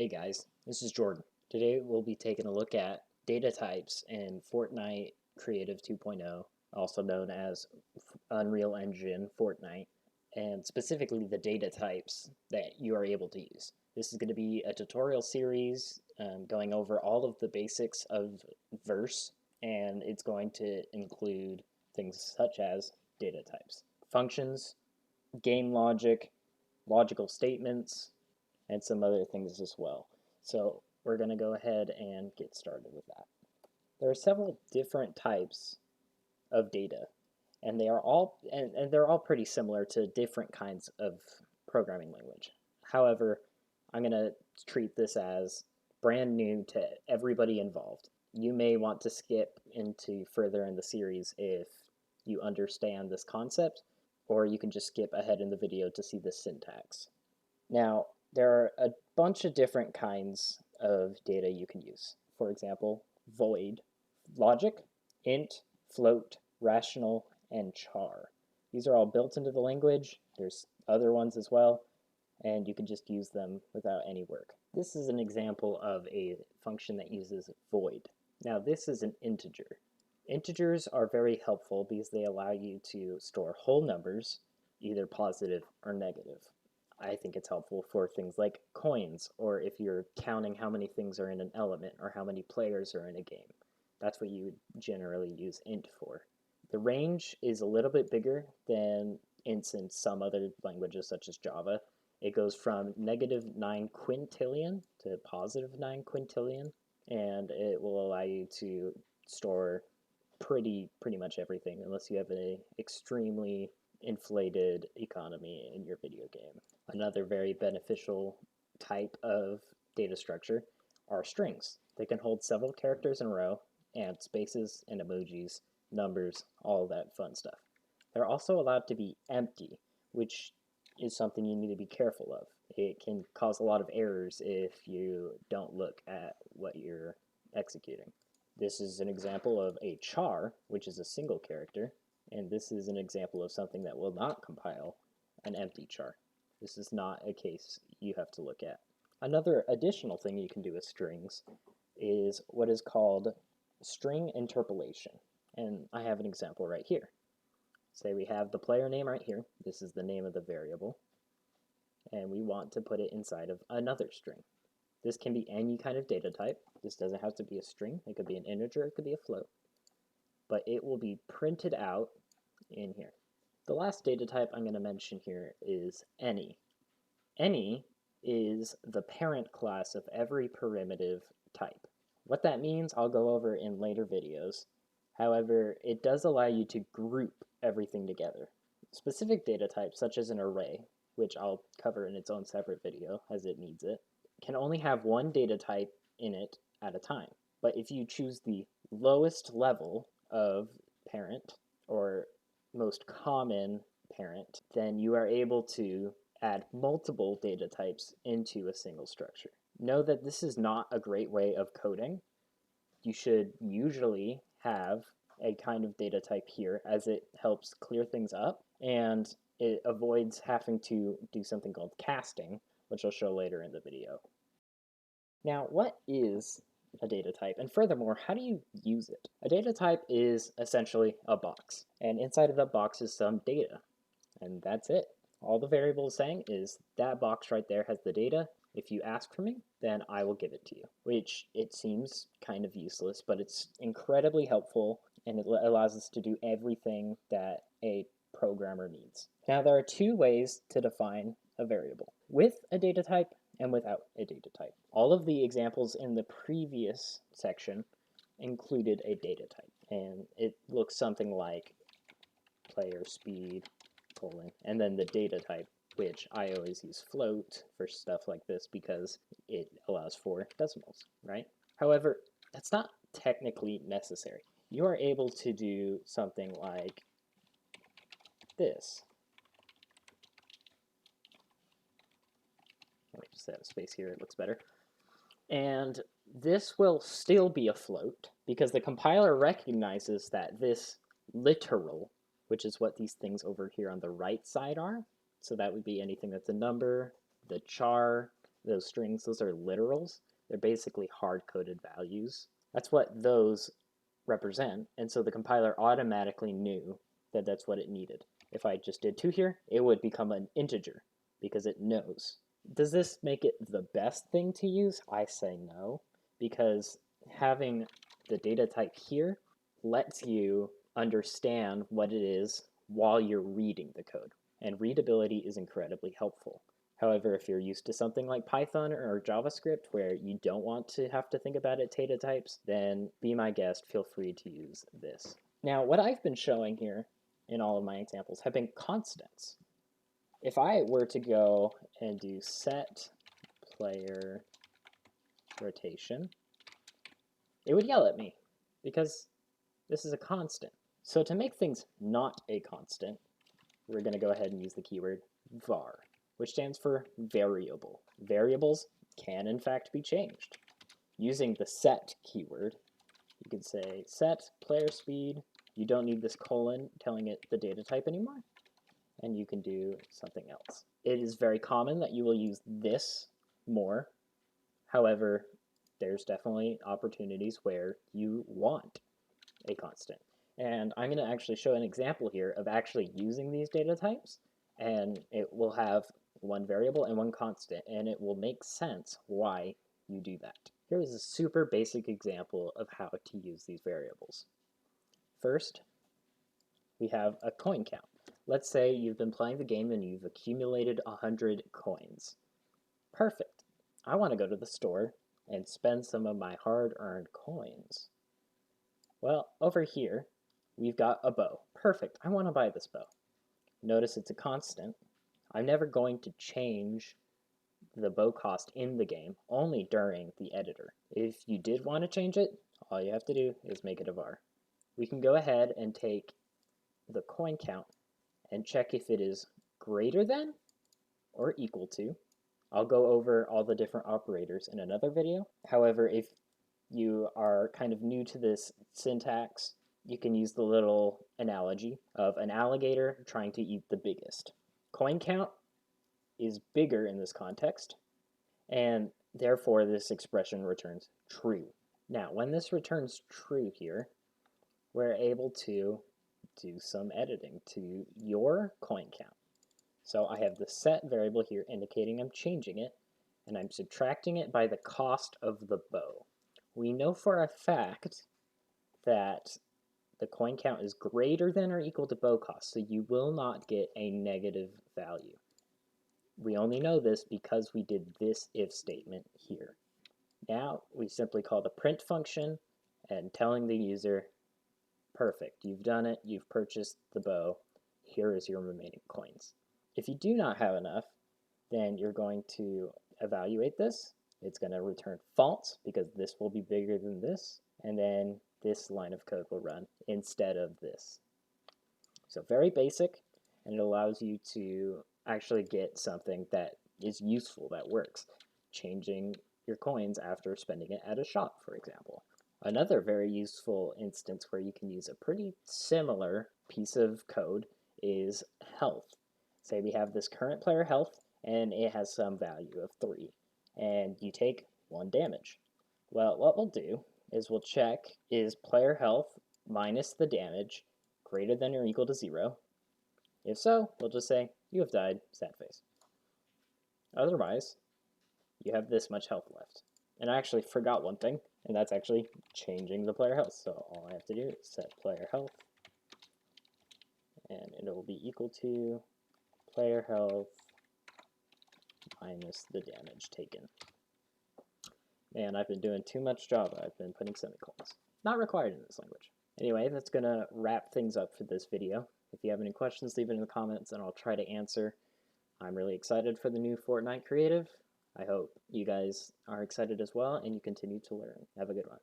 Hey guys, this is Jordan. Today we'll be taking a look at data types in Fortnite Creative 2.0, also known as Unreal Engine Fortnite, and specifically the data types that you are able to use. This is going to be a tutorial series going over all of the basics of Verse, and it's going to include things such as data types, functions, game logic, logical statements, and some other things as well. So we're going to go ahead and get started with that. There are several different types of data, and they're all pretty similar to different kinds of programming language. However, I'm going to treat this as brand new to everybody involved. You may want to skip into further in the series if you understand this concept, or you can just skip ahead in the video to see the syntax. Now, there are a bunch of different kinds of data you can use. For example, void, logic, int, float, rational, and char. These are all built into the language. There's other ones as well, and you can just use them without any work. This is an example of a function that uses void. Now, this is an integer. Integers are very helpful because they allow you to store whole numbers, either positive or negative. I think it's helpful for things like coins, or if you're counting how many things are in an element or how many players are in a game. That's what you would generally use int for. The range is a little bit bigger than ints in some other languages such as Java. It goes from -9 quintillion to +9 quintillion, and it will allow you to store pretty much everything unless you have an extremely inflated economy in your video game. Another very beneficial type of data structure are strings. They can hold several characters in a row, and spaces and emojis, numbers, all that fun stuff. They're also allowed to be empty, which is something you need to be careful of. It can cause a lot of errors if you don't look at what you're executing. This is an example of a char, which is a single character, and this is an example of something that will not compile an empty char. This is not a case you have to look at. Another additional thing you can do with strings is what is called string interpolation, and I have an example right here. Say we have the player name right here. This is the name of the variable, and we want to put it inside of another string. This can be any kind of data type. This doesn't have to be a string. It could be an integer, it could be a float. But it will be printed out in here. The last data type I'm going to mention here is any. Any is the parent class of every primitive type. What that means I'll go over in later videos. However, it does allow you to group everything together. Specific data types, such as an array, which I'll cover in its own separate video as it needs it, can only have one data type in it at a time. But if you choose the lowest level of parent, or most common parent, then you are able to add multiple data types into a single structure. Know that this is not a great way of coding. You should usually have a kind of data type here, as it helps clear things up and it avoids having to do something called casting, which I'll show later in the video. Now, what is a data type? And furthermore, how do you use it? A data type is essentially a box, and inside of that box is some data, and that's it. All the variable is saying is that box right there has the data. If you ask for me, then I will give it to you, which it seems kind of useless, but it's incredibly helpful, and it allows us to do everything that a programmer needs. Now, there are two ways to define a variable: with a data type and without a data type. All of the examples in the previous section included a data type, and it looks something like player speed, colon, and then the data type, which I always use float for stuff like this because it allows for decimals, right? However, that's not technically necessary. You are able to do something like this. Let me just have a space here, it looks better. And this will still be a float because the compiler recognizes that this literal, which is what these things over here on the right side are, so that would be anything that's a number, the char, those strings, those are literals. They're basically hard-coded values. That's what those represent, and so the compiler automatically knew that that's what it needed. If I just did 2 here, it would become an integer because it knows. Does this make it the best thing to use? I say no, because having the data type here lets you understand what it is while you're reading the code, and readability is incredibly helpful. However, if you're used to something like Python or JavaScript where you don't want to have to think about it data types, then be my guest, feel free to use this. Now, what I've been showing here in all of my examples have been constants. If I were to go and do set player rotation, it would yell at me because this is a constant. So to make things not a constant, we're going to go ahead and use the keyword var, which stands for variable. Variables can in fact be changed. Using the set keyword, you could say set player speed. You don't need this colon telling it the data type anymore, and you can do something else. It is very common that you will use this more. However, there's definitely opportunities where you want a constant. And I'm going to actually show an example here of actually using these data types, and it will have one variable and one constant, and it will make sense why you do that. Here is a super basic example of how to use these variables. First, we have a coin count. Let's say you've been playing the game and you've accumulated 100 coins. Perfect. I want to go to the store and spend some of my hard-earned coins. Well, over here, we've got a bow. Perfect. I want to buy this bow. Notice it's a constant. I'm never going to change the bow cost in the game, only during the editor. If you did want to change it, all you have to do is make it a var. We can go ahead and take the coin count and check if it is greater than or equal to. I'll go over all the different operators in another video. However, if you are kind of new to this syntax, you can use the little analogy of an alligator trying to eat the biggest. Coin count is bigger in this context, and therefore this expression returns true. Now, when this returns true here, we're able to do some editing to your coin count. So I have the set variable here indicating I'm changing it, and I'm subtracting it by the cost of the bow. We know for a fact that the coin count is greater than or equal to bow cost, so you will not get a negative value. We only know this because we did this if statement here. Now we simply call the print function and telling the user, perfect, you've done it, you've purchased the bow, here is your remaining coins. If you do not have enough, then you're going to evaluate this. It's going to return false because this will be bigger than this, and then this line of code will run instead of this. So very basic, and it allows you to actually get something that is useful, that works. Changing your coins after spending it at a shop, for example. Another very useful instance where you can use a pretty similar piece of code is health. Say we have this current player health, and it has some value of 3, and you take 1 damage. Well, what we'll do is we'll check, is player health minus the damage greater than or equal to 0? If so, we'll just say, you have died, sad face. Otherwise, you have this much health left. And I actually forgot one thing, and that's actually changing the player health. So all I have to do is set player health, and it will be equal to player health minus the damage taken. Man, I've been doing too much Java. I've been putting semicolons. Not required in this language. Anyway, that's going to wrap things up for this video. If you have any questions, leave it in the comments and I'll try to answer. I'm really excited for the new Fortnite Creative. I hope you guys are excited as well and you continue to learn. Have a good one.